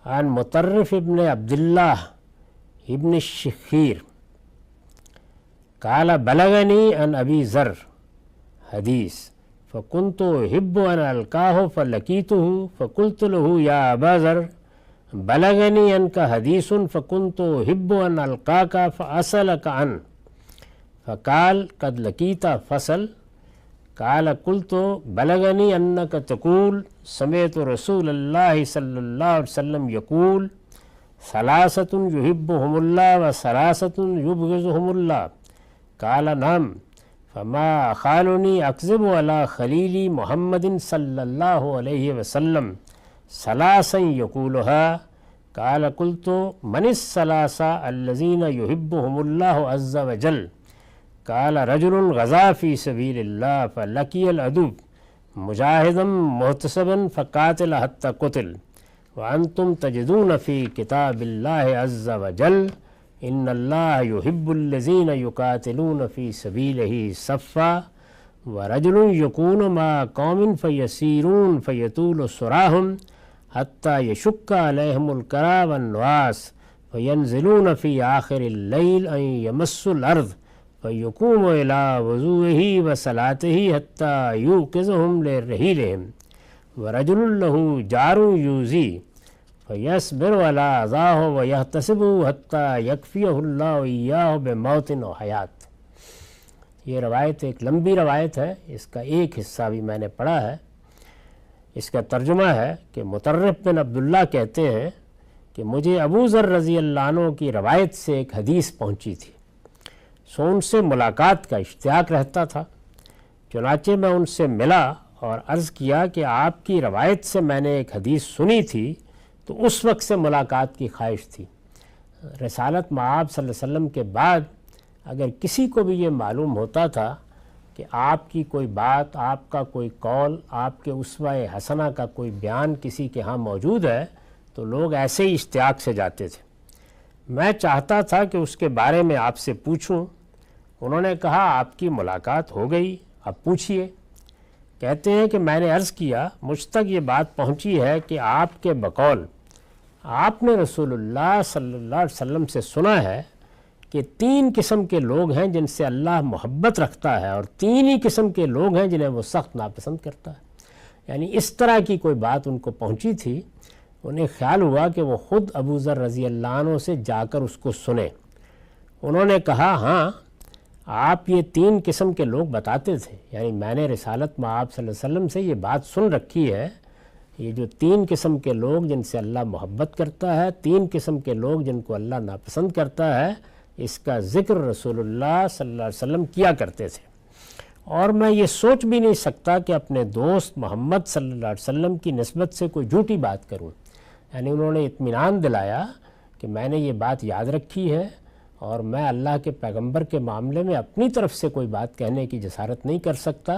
عن مطرف ابن عبداللہ ابن الشخیر قال بلغنی عن ابی ذر حدیث فکنت احب ان القاہ فلقیتہ فقلت له یا ابا ذر بلغنی عنک حدیث فکنت احب ان القاک فاسألک عنہ فقال قد لقیت فصل قال قلت بلغنی انک تقول سمعت رسول اللہ صلی اللہ علیہ وسلم یقول ثلاثۃ یحبہم اللہ و ثلاثۃ یبغضہم اللہ قال نعم فما خالنی اکذب علی خلیلی محمد صلی اللہ علیہ وسلم ثلاثا یقولها قال قلت من الثلاثہ الذین یحبہم اللہ عز وجل قال رجل غزا فی سبیل اللہ فلقی العدو مجاہدا محتسبا فقاتل حتی قتل وانتم تجدون فی کتاب اللہ عز وجل ان اللہ یحب الذین یقاتلون فی سبیلہ صفا ورجل یکون مع قوم فیسیرون فیطول سراہم حتی یشک علیہم الکرا والنواس فینزلون فی آخر اللیل ان یمسوا الارض فیقوم الی وضوئہ وصلاتہ حتی یوقظہم لرحیلہم ورجل لہ جار یوزی فیصبر علی اذاہ ویحتسب حتی یکفیہ اللہ ایاہ بموت و حیات۔ یہ روایت ایک لمبی روایت ہے، اس کا ایک حصہ بھی میں نے پڑھا ہے۔ اس کا ترجمہ ہے کہ مطرف بن عبداللہ کہتے ہیں کہ مجھے ابو ذر رضی اللہ عنہ کی روایت سے ایک حدیث پہنچی تھی، سو ان سے ملاقات کا اشتیاق رہتا تھا، چنانچہ میں ان سے ملا اور عرض کیا کہ آپ کی روایت سے میں نے ایک حدیث سنی تھی، تو اس وقت سے ملاقات کی خواہش تھی۔ رسالت مآب صلی اللہ علیہ وسلم کے بعد اگر کسی کو بھی یہ معلوم ہوتا تھا کہ آپ کی کوئی بات، آپ کا کوئی قول، آپ کے اسوہ حسنہ کا کوئی بیان کسی کے ہاں موجود ہے تو لوگ ایسے ہی اشتیاق سے جاتے تھے۔ میں چاہتا تھا کہ اس کے بارے میں آپ سے پوچھوں۔ انہوں نے کہا آپ کی ملاقات ہو گئی، اب پوچھئے۔ کہتے ہیں کہ میں نے عرض کیا مجھ تک یہ بات پہنچی ہے کہ آپ کے بقول آپ نے رسول اللہ صلی اللہ علیہ وسلم سے سنا ہے کہ 3 قسم کے لوگ ہیں جن سے اللہ محبت رکھتا ہے، اور 3 ہی قسم کے لوگ ہیں جنہیں وہ سخت ناپسند کرتا ہے۔ یعنی اس طرح کی کوئی بات ان کو پہنچی تھی، انہیں خیال ہوا کہ وہ خود ابو ذر رضی اللہ عنہ سے جا کر اس کو سنیں۔ انہوں نے کہا ہاں آپ یہ 3 قسم کے لوگ بتاتے تھے، یعنی میں نے رسالت مآب صلی اللہ علیہ وسلم سے یہ بات سن رکھی ہے، یہ جو 3 قسم کے لوگ جن سے اللہ محبت کرتا ہے، 3 قسم کے لوگ جن کو اللہ ناپسند کرتا ہے، اس کا ذکر رسول اللہ صلی اللہ علیہ وسلم کیا کرتے تھے۔ اور میں یہ سوچ بھی نہیں سکتا کہ اپنے دوست محمد صلی اللہ علیہ وسلم کی نسبت سے کوئی جھوٹی بات کروں۔ یعنی انہوں نے اطمینان دلایا کہ میں نے یہ بات یاد رکھی ہے اور میں اللہ کے پیغمبر کے معاملے میں اپنی طرف سے کوئی بات کہنے کی جسارت نہیں کر سکتا،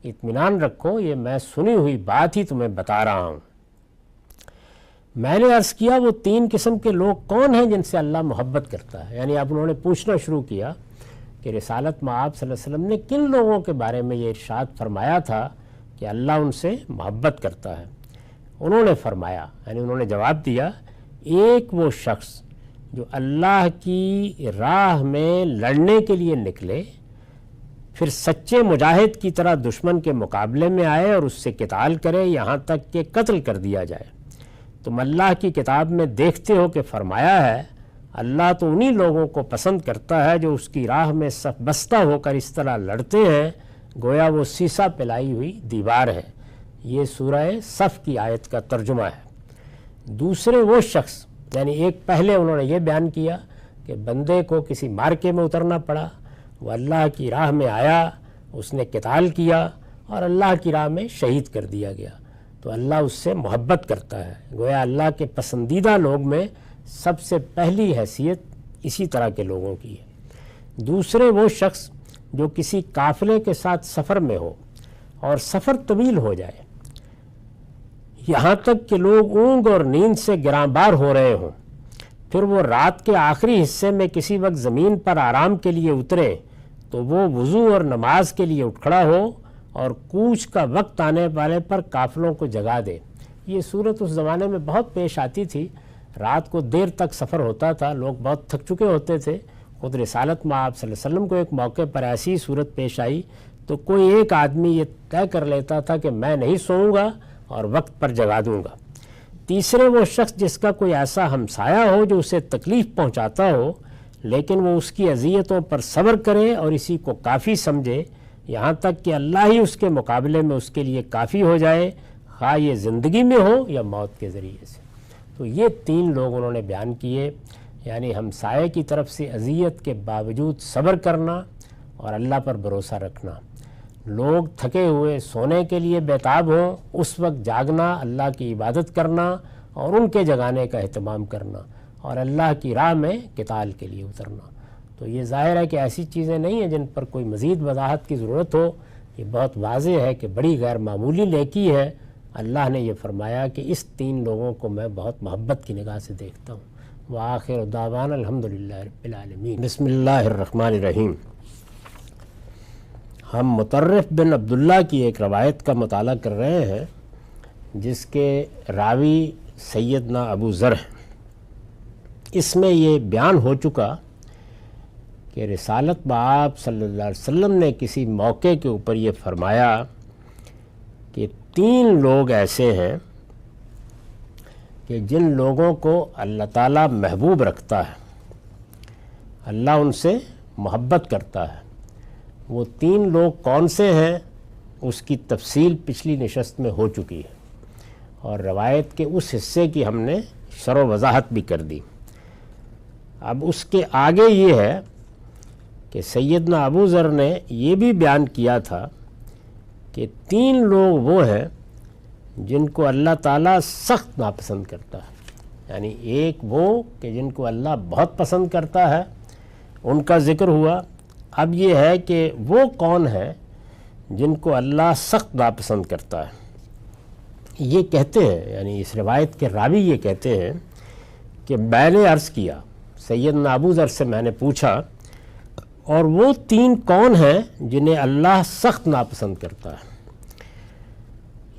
اطمینان رکھو، یہ میں سنی ہوئی بات ہی تمہیں بتا رہا ہوں۔ میں نے عرض کیا وہ 3 قسم کے لوگ کون ہیں جن سے اللہ محبت کرتا ہے؟ یعنی اب انہوں نے پوچھنا شروع کیا کہ رسالت مآب صلی اللہ علیہ وسلم نے کن لوگوں کے بارے میں یہ ارشاد فرمایا تھا کہ اللہ ان سے محبت کرتا ہے؟ انہوں نے فرمایا، یعنی انہوں نے جواب دیا، ایک وہ شخص جو اللہ کی راہ میں لڑنے کے لیے نکلے، پھر سچے مجاہد کی طرح دشمن کے مقابلے میں آئے اور اس سے قتال کرے یہاں تک کہ قتل کر دیا جائے۔ تم اللہ کی کتاب میں دیکھتے ہو کہ فرمایا ہے اللہ تو انہی لوگوں کو پسند کرتا ہے جو اس کی راہ میں صف بستہ ہو کر اس طرح لڑتے ہیں گویا وہ سیسا پلائی ہوئی دیوار ہے۔ یہ سورہ صف کی آیت کا ترجمہ ہے۔ دوسرے وہ شخص، یعنی ایک پہلے انہوں نے یہ بیان کیا کہ بندے کو کسی مارکے میں اترنا پڑا، وہ اللہ کی راہ میں آیا، اس نے قتال کیا اور اللہ کی راہ میں شہید کر دیا گیا، تو اللہ اس سے محبت کرتا ہے۔ گویا اللہ کے پسندیدہ لوگ میں سب سے پہلی حیثیت اسی طرح کے لوگوں کی ہے۔ دوسرے وہ شخص جو کسی قافلے کے ساتھ سفر میں ہو اور سفر طویل ہو جائے، یہاں تک کہ لوگ اونگ اور نیند سے گراں بار ہو رہے ہوں، پھر وہ رات کے آخری حصے میں کسی وقت زمین پر آرام کے لیے اترے تو وہ وضو اور نماز کے لیے اٹھ کھڑا ہو اور کوچ کا وقت آنے والے پر قافلوں کو جگا دے۔ یہ صورت اس زمانے میں بہت پیش آتی تھی رات کو دیر تک سفر ہوتا تھا، لوگ بہت تھک چکے ہوتے تھے. خود رسالت میں آپ صلی اللہ علیہ وسلم کو ایک موقع پر ایسی صورت پیش آئی تو کوئی ایک آدمی یہ طے کر لیتا تھا کہ میں نہیں سوؤں گا اور وقت پر جگا دوں گا. تیسرے وہ شخص جس کا کوئی ایسا ہمسایہ ہو جو اسے تکلیف پہنچاتا ہو لیکن وہ اس کی اذیتوں پر صبر کرے اور اسی کو کافی سمجھے یہاں تک کہ اللہ ہی اس کے مقابلے میں اس کے لیے کافی ہو جائے، خواہ یہ زندگی میں ہو یا موت کے ذریعے سے. تو یہ 3 لوگ انہوں نے بیان کیے، یعنی ہمسائے کی طرف سے اذیت کے باوجود صبر کرنا اور اللہ پر بھروسہ رکھنا. لوگ تھکے ہوئے سونے کے لیے بیتاب ہوں، اس وقت جاگنا، اللہ کی عبادت کرنا اور ان کے جگانے کا اہتمام کرنا اور اللہ کی راہ میں قتال کے لیے اترنا. تو یہ ظاہر ہے کہ ایسی چیزیں نہیں ہیں جن پر کوئی مزید وضاحت کی ضرورت ہو. یہ بہت واضح ہے کہ بڑی غیر معمولی نیکی ہے. اللہ نے یہ فرمایا کہ اس 3 لوگوں کو میں بہت محبت کی نگاہ سے دیکھتا ہوں. وآخر دعوانا الحمدللہ رب العالمین. بسم اللہ الرحمن الرحیم. ہم مطرف بن عبداللہ کی ایک روایت کا مطالعہ کر رہے ہیں جس کے راوی سیدنا ابو ذر ہیں. اس میں یہ بیان ہو چکا کہ رسالت بآب صلی اللہ علیہ وسلم نے کسی موقع کے اوپر یہ فرمایا کہ 3 لوگ ایسے ہیں کہ جن لوگوں کو اللہ تعالیٰ محبوب رکھتا ہے، اللہ ان سے محبت کرتا ہے. وہ 3 لوگ کون سے ہیں اس کی تفصیل پچھلی نشست میں ہو چکی ہے اور روایت کے اس حصے کی ہم نے شرح و وضاحت بھی کر دی. اب اس کے آگے یہ ہے کہ سیدنا ابو ذر نے یہ بھی بیان کیا تھا کہ 3 لوگ وہ ہیں جن کو اللہ تعالیٰ سخت ناپسند کرتا ہے. یعنی ایک وہ کہ جن کو اللہ بہت پسند کرتا ہے، ان کا ذکر ہوا. اب یہ ہے کہ وہ کون ہیں جن کو اللہ سخت ناپسند کرتا ہے. یہ کہتے ہیں، یعنی اس روایت کے راوی یہ کہتے ہیں کہ میں نے عرض کیا، سیدنا ابو ذر سے میں نے پوچھا، اور وہ 3 کون ہیں جنہیں اللہ سخت ناپسند کرتا ہے؟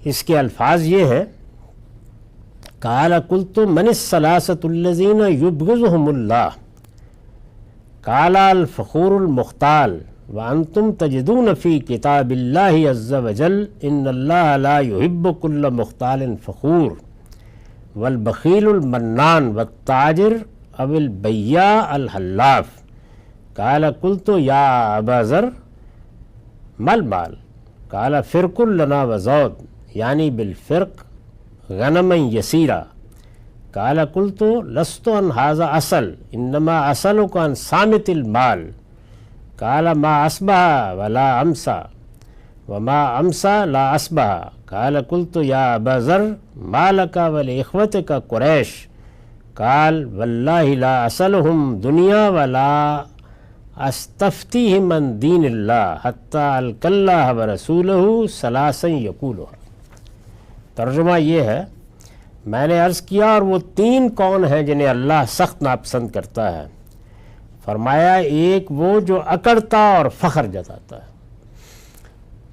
اس کے الفاظ یہ ہیں: قال قلت من الثلاثة الذين يبغضهم الله قال الفخور المختال وانتم تجدون في كتاب الله عز وجل ان الله لا يحب كل مختال فخور والبخيل المنان والتاجر او البياع الحلاف. قال قلت يا ابا ذر ما المال؟ قال فرق لنا وزود، یعنی بالفرق غنما یسیرا. قال قلت لست عن هذا اصل انما اصلك عن صامت المال. قال ما اصبح ولا امسى وما امسى لا اصبح. قال قلت يا ابا ذر ما لك ولاخوتك قريش؟ قال والله لا اصلهم دنيا ولا استفتیہم عن دین اللہ حتی القی اللہ ورسولہ ثلاثا یقولها. ترجمہ یہ ہے، میں نے عرض کیا اور وہ 3 کون ہیں جنہیں اللہ سخت ناپسند کرتا ہے؟ فرمایا ایک وہ جو اکڑتا اور فخر جتاتا ہے،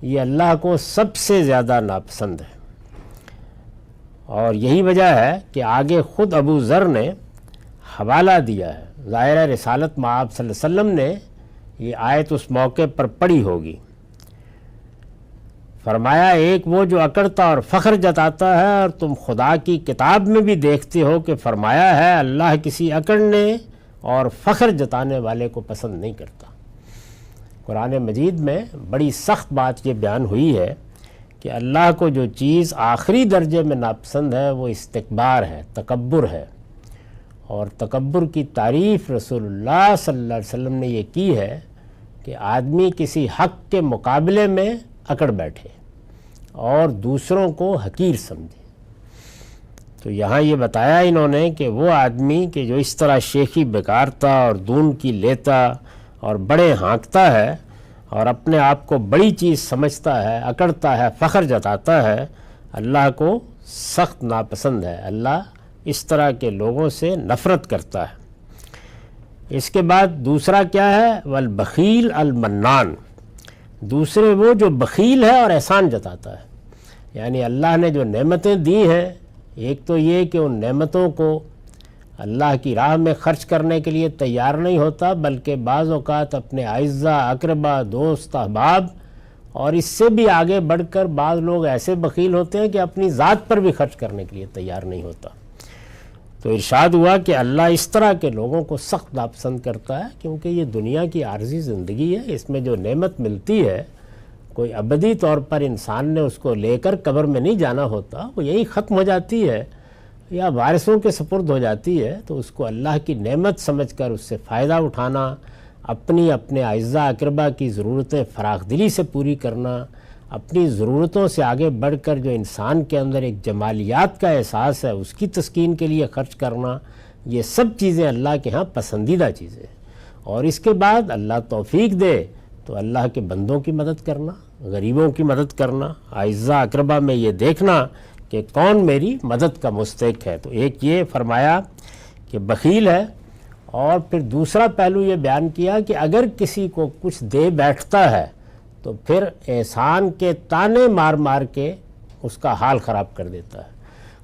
یہ اللہ کو سب سے زیادہ ناپسند ہے. اور یہی وجہ ہے کہ آگے خود ابو ذر نے حوالہ دیا ہے. ظاہر رسالت مآب صلی اللہ علیہ وسلم نے یہ آیت اس موقع پر پڑھی ہوگی. فرمایا ایک وہ جو اکڑتا اور فخر جتاتا ہے، اور تم خدا کی کتاب میں بھی دیکھتے ہو کہ فرمایا ہے اللہ کسی اکڑنے اور فخر جتانے والے کو پسند نہیں کرتا. قرآن مجید میں بڑی سخت بات یہ بیان ہوئی ہے کہ اللہ کو جو چیز آخری درجے میں ناپسند ہے وہ استکبار ہے، تکبر ہے. اور تکبر کی تعریف رسول اللہ صلی اللہ علیہ وسلم نے یہ کی ہے کہ آدمی کسی حق کے مقابلے میں اکڑ بیٹھے اور دوسروں کو حقیر سمجھے. تو یہاں یہ بتایا انہوں نے کہ وہ آدمی کہ جو اس طرح شیخی بیکارتا اور دون کی لیتا اور بڑے ہانکتا ہے اور اپنے آپ کو بڑی چیز سمجھتا ہے، اکڑتا ہے، فخر جتاتا ہے، اللہ کو سخت ناپسند ہے. اللہ اس طرح کے لوگوں سے نفرت کرتا ہے. اس کے بعد دوسرا کیا ہے؟ والبخیل المنان. دوسرے وہ جو بخیل ہے اور احسان جتاتا ہے. یعنی اللہ نے جو نعمتیں دی ہیں، ایک تو یہ کہ ان نعمتوں کو اللہ کی راہ میں خرچ کرنے کے لیے تیار نہیں ہوتا، بلکہ بعض اوقات اپنے اعزہ، اقربا، دوست، احباب اور اس سے بھی آگے بڑھ کر بعض لوگ ایسے بخیل ہوتے ہیں کہ اپنی ذات پر بھی خرچ کرنے کے لیے تیار نہیں ہوتا۔ تو ارشاد ہوا کہ اللہ اس طرح کے لوگوں کو سخت ناپسند کرتا ہے، کیونکہ یہ دنیا کی عارضی زندگی ہے، اس میں جو نعمت ملتی ہے کوئی ابدی طور پر انسان نے اس کو لے کر قبر میں نہیں جانا ہوتا، وہ یہی ختم ہو جاتی ہے یا وارثوں کے سپرد ہو جاتی ہے، تو اس کو اللہ کی نعمت سمجھ کر اس سے فائدہ اٹھانا، اپنے اعزہ اقربا کی ضرورتیں فراخ دلی سے پوری کرنا، اپنی ضرورتوں سے آگے بڑھ کر جو انسان کے اندر ایک جمالیات کا احساس ہے اس کی تسکین کے لیے خرچ کرنا، یہ سب چیزیں اللہ کے ہاں پسندیدہ چیزیں ہیں۔ اور اس کے بعد اللہ توفیق دے تو اللہ کے بندوں کی مدد کرنا، غریبوں کی مدد کرنا، اعزہ اقربا میں یہ دیکھنا کہ کون میری مدد کا مستحق ہے۔ تو ایک یہ فرمایا کہ بخیل ہے، اور پھر دوسرا پہلو یہ بیان کیا کہ اگر کسی کو کچھ دے بیٹھتا ہے تو پھر احسان کے تانے مار مار کے اس کا حال خراب کر دیتا ہے۔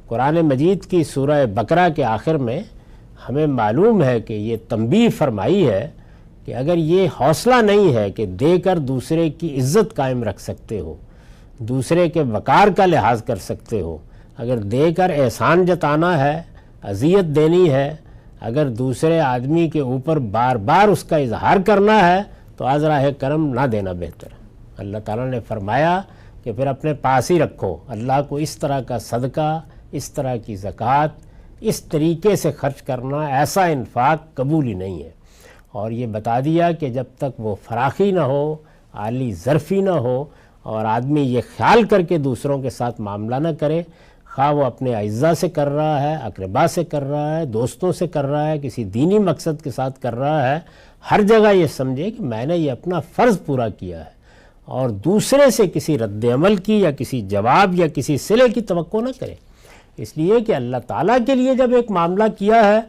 قرآن مجید کی سورہ بقرہ کے آخر میں ہمیں معلوم ہے کہ یہ تنبیہ فرمائی ہے کہ اگر یہ حوصلہ نہیں ہے کہ دے کر دوسرے کی عزت قائم رکھ سکتے ہو، دوسرے کے وقار کا لحاظ کر سکتے ہو، اگر دے کر احسان جتانا ہے، اذیت دینی ہے، اگر دوسرے آدمی کے اوپر بار بار اس کا اظہار کرنا ہے تو عذراہ کرم نہ دینا بہتر ہے۔ اللہ تعالیٰ نے فرمایا کہ پھر اپنے پاس ہی رکھو، اللہ کو اس طرح کا صدقہ، اس طرح کی زکوٰۃ، اس طریقے سے خرچ کرنا، ایسا انفاق قبول ہی نہیں ہے۔ اور یہ بتا دیا کہ جب تک وہ فراخی نہ ہو، عالی ظرفی نہ ہو، اور آدمی یہ خیال کر کے دوسروں کے ساتھ معاملہ نہ کرے، خواہ وہ اپنے اعزہ سے کر رہا ہے، اقربا سے کر رہا ہے، دوستوں سے کر رہا ہے، کسی دینی مقصد کے ساتھ کر رہا ہے، ہر جگہ یہ سمجھے کہ میں نے یہ اپنا فرض پورا کیا ہے، اور دوسرے سے کسی رد عمل کی یا کسی جواب یا کسی صلے کی توقع نہ کرے، اس لیے کہ اللہ تعالیٰ کے لیے جب ایک معاملہ کیا ہے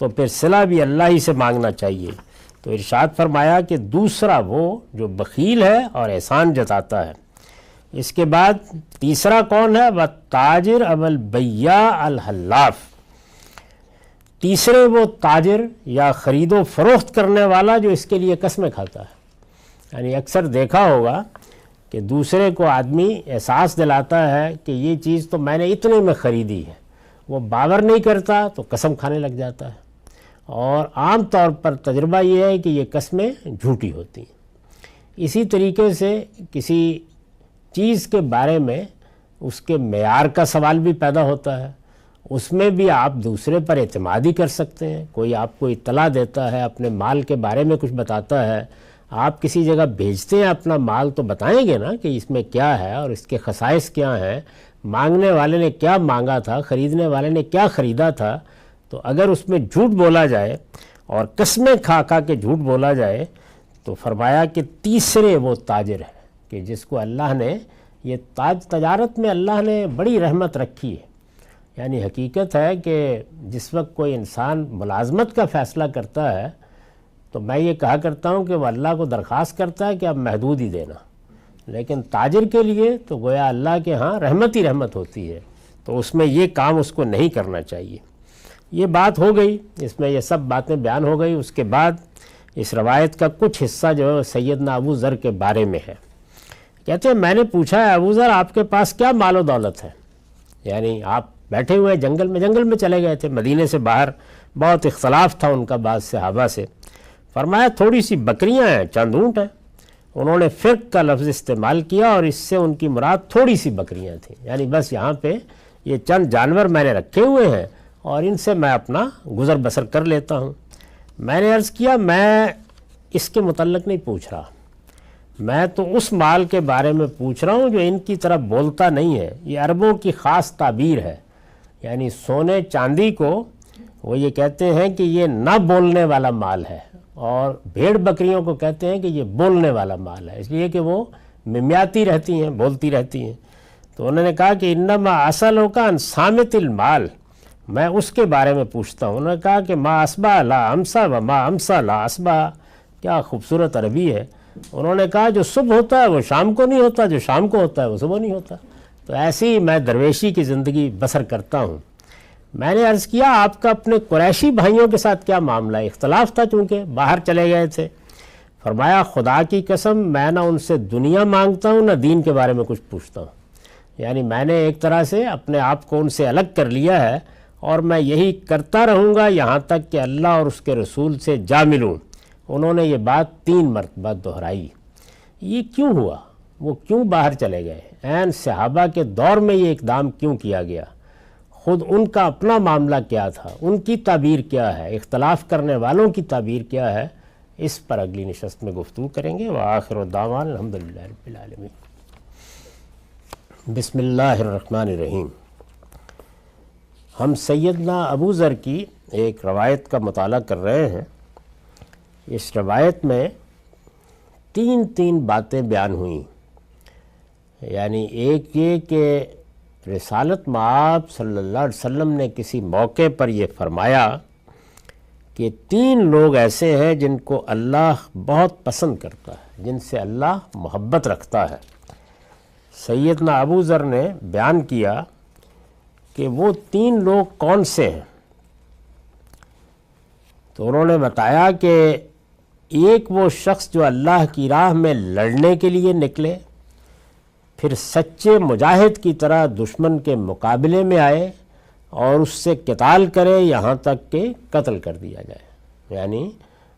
تو پھر صلہ بھی اللہ ہی سے مانگنا چاہیے۔ تو ارشاد فرمایا کہ دوسرا وہ جو بخیل ہے اور احسان جتاتا ہے۔ اس کے بعد تیسرا کون ہے؟ وَالتَّاجِرُ أَوَ الْبَيَّاعُ الْحَلَّافُ، تیسرے وہ تاجر یا خرید و فروخت کرنے والا جو اس کے لیے قسمیں کھاتا ہے۔ یعنی اکثر دیکھا ہوگا کہ دوسرے کو آدمی احساس دلاتا ہے کہ یہ چیز تو میں نے اتنے میں خریدی ہے، وہ باور نہیں کرتا تو قسم کھانے لگ جاتا ہے، اور عام طور پر تجربہ یہ ہے کہ یہ قسمیں جھوٹی ہوتی ہیں۔ اسی طریقے سے کسی چیز کے بارے میں اس کے معیار کا سوال بھی پیدا ہوتا ہے، اس میں بھی آپ دوسرے پر اعتماد ہی کر سکتے ہیں۔ کوئی آپ کو اطلاع دیتا ہے، اپنے مال کے بارے میں کچھ بتاتا ہے، آپ کسی جگہ بھیجتے ہیں اپنا مال تو بتائیں گے نا کہ اس میں کیا ہے اور اس کے خصائص کیا ہیں، مانگنے والے نے کیا مانگا تھا، خریدنے والے نے کیا خریدا تھا۔ تو اگر اس میں جھوٹ بولا جائے اور قسمیں کھا کھا کے جھوٹ بولا جائے تو فرمایا کہ تیسرے وہ تاجر ہے کہ جس کو اللہ نے یہ تجارت میں اللہ نے بڑی رحمت رکھی ہے۔ یعنی حقیقت ہے کہ جس وقت کوئی انسان ملازمت کا فیصلہ کرتا ہے تو میں یہ کہا کرتا ہوں کہ وہ اللہ کو درخواست کرتا ہے کہ اب محدود ہی دینا، لیکن تاجر کے لیے تو گویا اللہ کے ہاں رحمت ہی رحمت ہوتی ہے، تو اس میں یہ کام اس کو نہیں کرنا چاہیے۔ یہ بات ہو گئی، اس میں یہ سب باتیں بیان ہو گئی۔ اس کے بعد اس روایت کا کچھ حصہ جو ہے سیدنا ابو ذر کے بارے میں ہے۔ کہتے ہیں میں نے پوچھا ہے ابو ذر آپ کے پاس کیا مال و دولت ہے؟ یعنی آپ بیٹھے ہوئے جنگل میں چلے گئے تھے، مدینے سے باہر بہت اختلاف تھا ان کا بعض صحابہ سے۔ فرمایا تھوڑی سی بکریاں ہیں، چند اونٹ ہیں۔ انہوں نے فرق کا لفظ استعمال کیا اور اس سے ان کی مراد تھوڑی سی بکریاں تھیں، یعنی بس یہاں پہ یہ چند جانور میں نے رکھے ہوئے ہیں اور ان سے میں اپنا گزر بسر کر لیتا ہوں۔ میں نے عرض کیا میں اس کے متعلق نہیں پوچھ رہا، میں تو اس مال کے بارے میں پوچھ رہا ہوں جو ان کی طرف بولتا نہیں ہے۔ یہ عربوں کی خاص تعبیر ہے، یعنی سونے چاندی کو وہ یہ کہتے ہیں کہ یہ نہ بولنے والا مال ہے، اور بھیڑ بکریوں کو کہتے ہیں کہ یہ بولنے والا مال ہے، اس لیے کہ وہ ممیاتی رہتی ہیں، بولتی رہتی ہیں۔ تو انہوں نے کہا کہ انما اصلوں کا انسامت المال، میں اس کے بارے میں پوچھتا ہوں۔ انہوں نے کہا کہ ما اصبح لا امسا و ما امسا لا اصبح، کیا خوبصورت عربی ہے۔ انہوں نے کہا جو صبح ہوتا ہے وہ شام کو نہیں ہوتا، جو شام کو ہوتا ہے وہ صبح نہیں ہوتا۔ تو ایسی میں درویشی کی زندگی بسر کرتا ہوں۔ میں نے عرض کیا آپ کا اپنے قریشی بھائیوں کے ساتھ کیا معاملہ ہے؟ اختلاف تھا چونکہ باہر چلے گئے تھے۔ فرمایا خدا کی قسم میں نہ ان سے دنیا مانگتا ہوں نہ دین کے بارے میں کچھ پوچھتا ہوں، یعنی میں نے ایک طرح سے اپنے آپ کو ان سے الگ کر لیا ہے، اور میں یہی کرتا رہوں گا یہاں تک کہ اللہ اور اس کے رسول سے جا ملوں۔ انہوں نے یہ بات 3 مرتبہ دہرائی۔ یہ کیوں ہوا؟ وہ کیوں باہر چلے گئے؟ عین صحابہ کے دور میں یہ اقدام کیوں کیا گیا؟ خود ان کا اپنا معاملہ کیا تھا؟ ان کی تعبیر کیا ہے؟ اختلاف کرنے والوں کی تعبیر کیا ہے؟ اس پر اگلی نشست میں گفتگو کریں گے۔ وآخر دعوانا الحمدللہ رب العالمین۔ بسم اللہ الرحمن الرحیم۔ ہم سیدنا ابو ذر کی ایک روایت کا مطالعہ کر رہے ہیں۔ اس روایت میں 3 باتیں بیان ہوئیں، یعنی ایک یہ کہ رسالت مآب صلی اللہ علیہ وسلم نے کسی موقع پر یہ فرمایا کہ 3 لوگ ایسے ہیں جن کو اللہ بہت پسند کرتا ہے، جن سے اللہ محبت رکھتا ہے۔ سیدنا ابو ذر نے بیان کیا کہ وہ 3 لوگ کون سے ہیں، تو انہوں نے بتایا کہ ایک وہ شخص جو اللہ کی راہ میں لڑنے کے لیے نکلے، پھر سچے مجاہد کی طرح دشمن کے مقابلے میں آئے اور اس سے قتال کرے یہاں تک کہ قتل کر دیا جائے، یعنی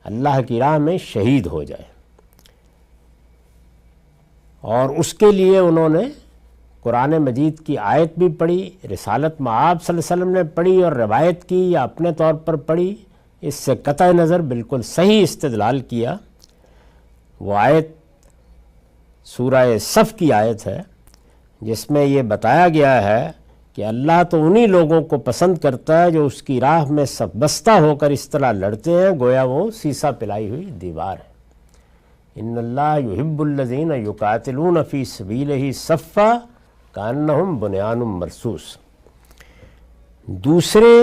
اللہ کی راہ میں شہید ہو جائے۔ اور اس کے لیے انہوں نے قرآن مجید کی آیت بھی پڑھی، رسالت مآب صلی اللہ علیہ وسلم نے پڑھی اور روایت کی یا اپنے طور پر پڑھی، اس سے قطع نظر بالکل صحیح استدلال کیا۔ وہ آیت سورہ صف کی آیت ہے جس میں یہ بتایا گیا ہے کہ اللہ تو انہی لوگوں کو پسند کرتا ہے جو اس کی راہ میں سب بستہ ہو کر اس طرح لڑتے ہیں گویا وہ سیسا پلائی ہوئی دیوار ہے۔ ان اللہ یحب الذین یقاتلون فی سبیلہ صفا کانہم بنیان مرصوص۔ دوسرے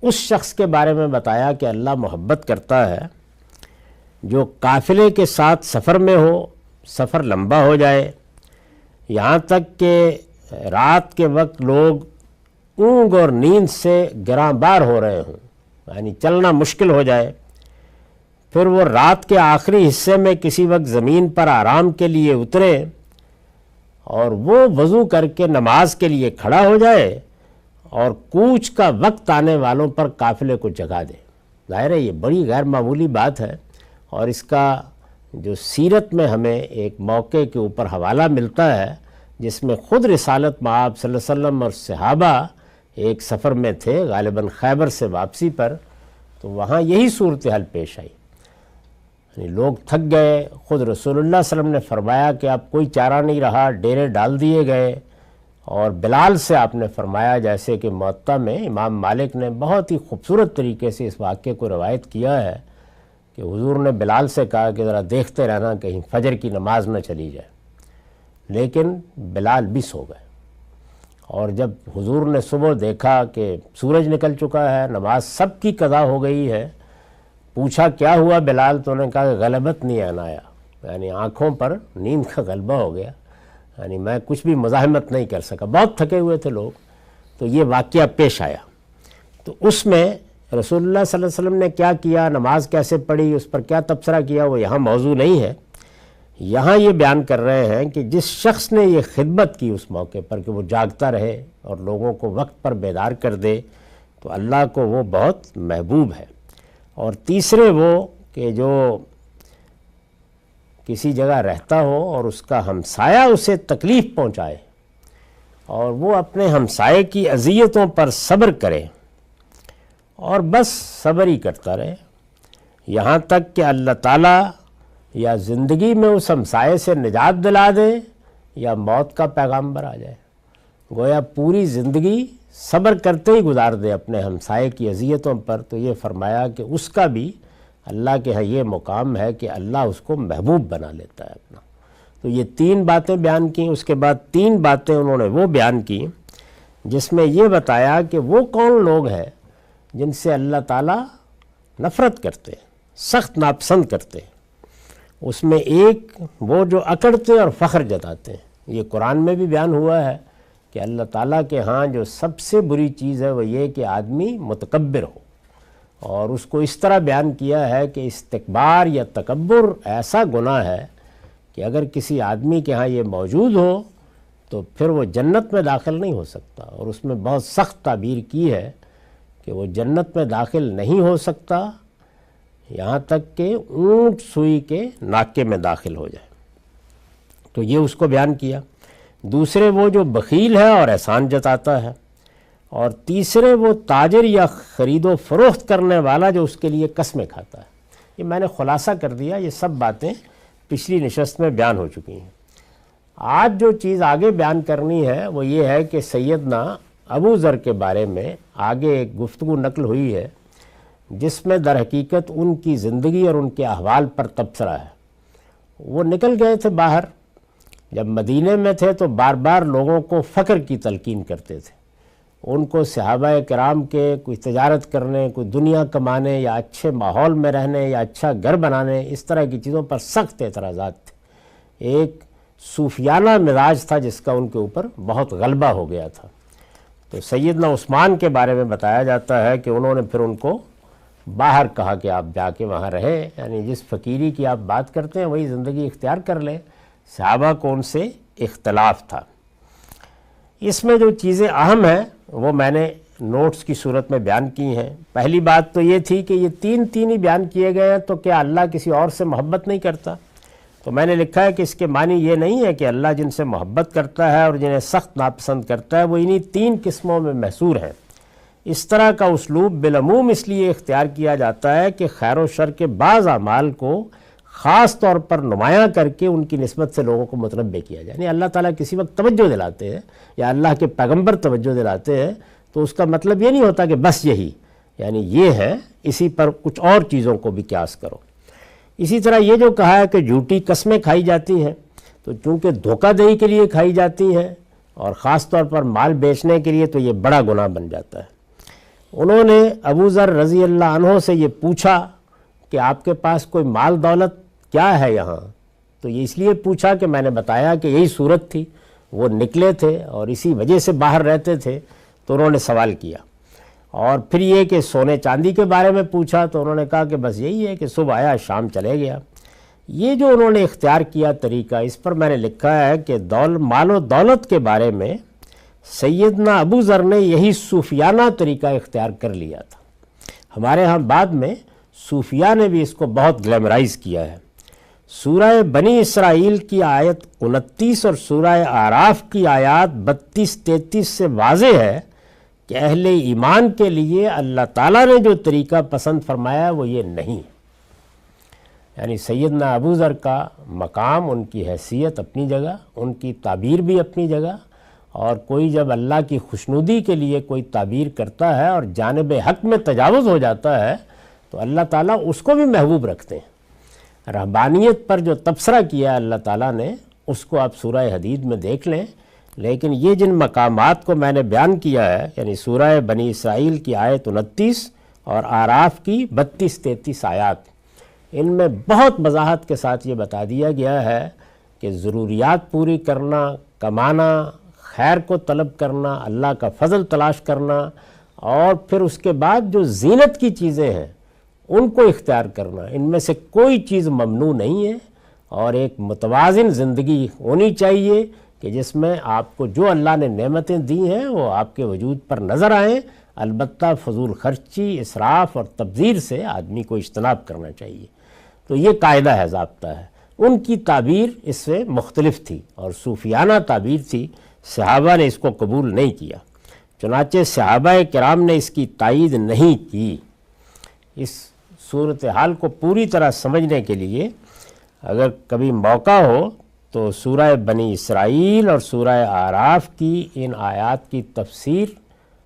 اس شخص کے بارے میں بتایا کہ اللہ محبت کرتا ہے جو قافلے کے ساتھ سفر میں ہو، سفر لمبا ہو جائے، یہاں تک کہ رات کے وقت لوگ اونگ اور نیند سے گراں بار ہو رہے ہوں، یعنی چلنا مشکل ہو جائے، پھر وہ رات کے آخری حصے میں کسی وقت زمین پر آرام کے لیے اترے اور وہ وضو کر کے نماز کے لیے کھڑا ہو جائے اور کوچ کا وقت آنے والوں پر قافلے کو جگا دے۔ ظاہر ہے یہ بڑی غیر معمولی بات ہے، اور اس کا جو سیرت میں ہمیں ایک موقع کے اوپر حوالہ ملتا ہے جس میں خود رسالت مآب صلی اللہ علیہ وسلم اور صحابہ ایک سفر میں تھے غالباً خیبر سے واپسی پر، تو وہاں یہی صورتحال پیش آئی، یعنی لوگ تھک گئے، خود رسول اللہ صلی اللہ علیہ وسلم نے فرمایا کہ اب کوئی چارہ نہیں رہا، ڈیرے ڈال دیے گئے، اور بلال سے آپ نے فرمایا، جیسے کہ موطا میں امام مالک نے بہت ہی خوبصورت طریقے سے اس واقعے کو روایت کیا ہے کہ حضور نے بلال سے کہا کہ ذرا دیکھتے رہنا کہیں فجر کی نماز نہ چلی جائے، لیکن بلال بھی سو گئے، اور جب حضور نے صبح دیکھا کہ سورج نکل چکا ہے، نماز سب کی قضا ہو گئی ہے، پوچھا کیا ہوا بلال، تو انہوں نے کہا کہ غلبت نہیں عنایا، یعنی آنکھوں پر نیند کا غلبہ ہو گیا، یعنی میں کچھ بھی مزاحمت نہیں کر سکا، بہت تھکے ہوئے تھے لوگ۔ تو یہ واقعہ پیش آیا، تو اس میں رسول اللہ صلی اللہ علیہ وسلم نے کیا کیا، نماز کیسے پڑھی، اس پر کیا تبصرہ کیا، وہ یہاں موضوع نہیں ہے۔ یہاں یہ بیان کر رہے ہیں کہ جس شخص نے یہ خدمت کی اس موقع پر کہ وہ جاگتا رہے اور لوگوں کو وقت پر بیدار کر دے، تو اللہ کو وہ بہت محبوب ہے۔ اور تیسرے وہ کہ جو کسی جگہ رہتا ہو اور اس کا ہمسایہ اسے تکلیف پہنچائے اور وہ اپنے ہمسائے کی اذیتوں پر صبر کرے اور بس صبر ہی کرتا رہے یہاں تک کہ اللہ تعالیٰ یا زندگی میں اس ہمسائے سے نجات دلا دے یا موت کا پیغام آ جائے، گویا پوری زندگی صبر کرتے ہی گزار دے اپنے ہمسائے کی اذیتوں پر، تو یہ فرمایا کہ اس کا بھی اللہ کے ہاں یہ مقام ہے کہ اللہ اس کو محبوب بنا لیتا ہے اپنا۔ تو یہ 3 باتیں بیان کی، اس کے بعد 3 باتیں انہوں نے وہ بیان کی جس میں یہ بتایا کہ وہ کون لوگ ہیں جن سے اللہ تعالیٰ نفرت کرتے ہیں، سخت ناپسند کرتے ہیں۔ اس میں ایک وہ جو اکڑتے اور فخر جتاتے ہیں، یہ قرآن میں بھی بیان ہوا ہے کہ اللہ تعالیٰ کے ہاں جو سب سے بری چیز ہے وہ یہ کہ آدمی متکبر ہو، اور اس کو اس طرح بیان کیا ہے کہ استکبار یا تکبر ایسا گناہ ہے کہ اگر کسی آدمی کے ہاں یہ موجود ہو تو پھر وہ جنت میں داخل نہیں ہو سکتا، اور اس میں بہت سخت تعبیر کی ہے کہ وہ جنت میں داخل نہیں ہو سکتا یہاں تک کہ اونٹ سوئی کے ناکے میں داخل ہو جائے۔ تو یہ اس کو بیان کیا۔ دوسرے وہ جو بخیل ہے اور احسان جتاتا ہے، اور تیسرے وہ تاجر یا خرید و فروخت کرنے والا جو اس کے لیے قسمیں کھاتا ہے۔ یہ میں نے خلاصہ کر دیا، یہ سب باتیں پچھلی نشست میں بیان ہو چکی ہیں۔ آج جو چیز آگے بیان کرنی ہے وہ یہ ہے کہ سیدنا ابو ذر کے بارے میں آگے ایک گفتگو نقل ہوئی ہے جس میں در حقیقت ان کی زندگی اور ان کے احوال پر تبصرہ ہے۔ وہ نکل گئے تھے باہر، جب مدینے میں تھے تو بار بار لوگوں کو فقر کی تلقین کرتے تھے، ان کو صحابہ کرام کے کوئی تجارت کرنے، کوئی دنیا کمانے یا اچھے ماحول میں رہنے یا اچھا گھر بنانے، اس طرح کی چیزوں پر سخت اعتراضات تھے۔ ایک صوفیانہ مزاج تھا جس کا ان کے اوپر بہت غلبہ ہو گیا تھا۔ تو سیدنا عثمان کے بارے میں بتایا جاتا ہے کہ انہوں نے پھر ان کو باہر کہا کہ آپ جا کے وہاں رہیں، یعنی جس فقیری کی آپ بات کرتے ہیں وہی زندگی اختیار کر لیں۔ صحابہ کو ان سے اختلاف تھا۔ اس میں جو چیزیں اہم ہیں وہ میں نے نوٹس کی صورت میں بیان کی ہیں۔ پہلی بات تو یہ تھی کہ یہ تین ہی بیان کیے گئے ہیں، تو کیا اللہ کسی اور سے محبت نہیں کرتا؟ تو میں نے لکھا ہے کہ اس کے معنی یہ نہیں ہے کہ اللہ جن سے محبت کرتا ہے اور جنہیں سخت ناپسند کرتا ہے وہ انہی تین قسموں میں محصور ہیں۔ اس طرح کا اسلوب بالعموم اس لیے اختیار کیا جاتا ہے کہ خیر و شر کے بعض اعمال کو خاص طور پر نمایاں کر کے ان کی نسبت سے لوگوں کو متنبع کیا جائے۔ یعنی اللہ تعالیٰ کسی وقت توجہ دلاتے ہیں یا اللہ کے پیغمبر توجہ دلاتے ہیں تو اس کا مطلب یہ نہیں ہوتا کہ بس یہی، یعنی یہ ہے، اسی پر کچھ اور چیزوں کو بھی قیاس کرو۔ اسی طرح یہ جو کہا ہے کہ جھوٹی قسمیں کھائی جاتی ہیں، تو چونکہ دھوکہ دہی کے لیے کھائی جاتی ہیں اور خاص طور پر مال بیچنے کے لیے، تو یہ بڑا گناہ بن جاتا ہے۔ انہوں نے ابو ذر رضی اللہ عنہ سے یہ پوچھا کہ آپ کے پاس کوئی مال دولت کیا ہے یہاں؟ تو یہ اس لیے پوچھا کہ میں نے بتایا کہ یہی صورت تھی، وہ نکلے تھے اور اسی وجہ سے باہر رہتے تھے، تو انہوں نے سوال کیا۔ اور پھر یہ کہ سونے چاندی کے بارے میں پوچھا تو انہوں نے کہا کہ بس یہی ہے کہ صبح آیا شام چلے گیا۔ یہ جو انہوں نے اختیار کیا طریقہ، اس پر میں نے لکھا ہے کہ مال و دولت کے بارے میں سیدنا ابو ذر نے یہی صوفیانہ طریقہ اختیار کر لیا تھا۔ ہمارے ہاں بعد میں صوفیہ نے بھی اس کو بہت گلیمرائز کیا ہے۔ سورہ بنی اسرائیل کی آیت 29 اور سورہ اعراف کی آیات 32-33 سے واضح ہے کہ اہل ایمان کے لیے اللہ تعالیٰ نے جو طریقہ پسند فرمایا وہ یہ نہیں۔ یعنی سیدنا ابو ذر کا مقام، ان کی حیثیت اپنی جگہ، ان کی تعبیر بھی اپنی جگہ، اور کوئی جب اللہ کی خوشنودی کے لیے کوئی تعبیر کرتا ہے اور جانب حق میں تجاوز ہو جاتا ہے تو اللہ تعالیٰ اس کو بھی محبوب رکھتے ہیں۔ رہبانیت پر جو تبصرہ کیا اللہ تعالیٰ نے اس کو آپ سورہ حدید میں دیکھ لیں، لیکن یہ جن مقامات کو میں نے بیان کیا ہے، یعنی سورہ بنی اسرائیل کی آیت 29 اور اعراف کی 32-33 آیات، ان میں بہت وضاحت کے ساتھ یہ بتا دیا گیا ہے کہ ضروریات پوری کرنا، کمانا، خیر کو طلب کرنا، اللہ کا فضل تلاش کرنا، اور پھر اس کے بعد جو زینت کی چیزیں ہیں ان کو اختیار کرنا، ان میں سے کوئی چیز ممنوع نہیں ہے، اور ایک متوازن زندگی ہونی چاہیے کہ جس میں آپ کو جو اللہ نے نعمتیں دی ہیں وہ آپ کے وجود پر نظر آئیں۔ البتہ فضول خرچی، اسراف اور تبذیر سے آدمی کو اجتناب کرنا چاہیے۔ تو یہ قاعدہ ہے، ضابطہ ہے۔ ان کی تعبیر اس سے مختلف تھی اور صوفیانہ تعبیر تھی، صحابہ نے اس کو قبول نہیں کیا، چنانچہ صحابہ کرام نے اس کی تائید نہیں کی۔ اس صورتحال کو پوری طرح سمجھنے کے لیے اگر کبھی موقع ہو تو سورہ بنی اسرائیل اور سورہ اعراف کی ان آیات کی تفسیر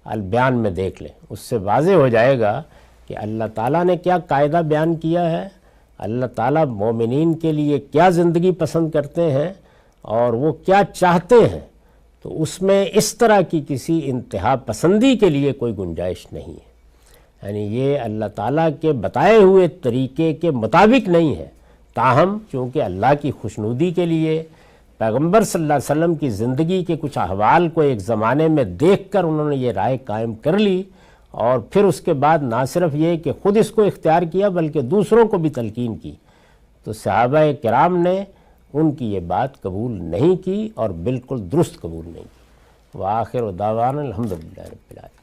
البیان میں دیکھ لیں، اس سے واضح ہو جائے گا کہ اللہ تعالیٰ نے کیا قاعدہ بیان کیا ہے، اللہ تعالیٰ مومنین کے لیے کیا زندگی پسند کرتے ہیں اور وہ کیا چاہتے ہیں۔ تو اس میں اس طرح کی کسی انتہا پسندی کے لیے کوئی گنجائش نہیں ہے، یعنی یہ اللہ تعالیٰ کے بتائے ہوئے طریقے کے مطابق نہیں ہے۔ تاہم چونکہ اللہ کی خوشنودی کے لیے پیغمبر صلی اللہ علیہ وسلم کی زندگی کے کچھ احوال کو ایک زمانے میں دیکھ کر انہوں نے یہ رائے قائم کر لی، اور پھر اس کے بعد نہ صرف یہ کہ خود اس کو اختیار کیا بلکہ دوسروں کو بھی تلقین کی، تو صحابہ کرام نے ان کی یہ بات قبول نہیں کی اور بالکل درست قبول نہیں کی۔ وآخر دعوانا الحمدللہ رب العالمین۔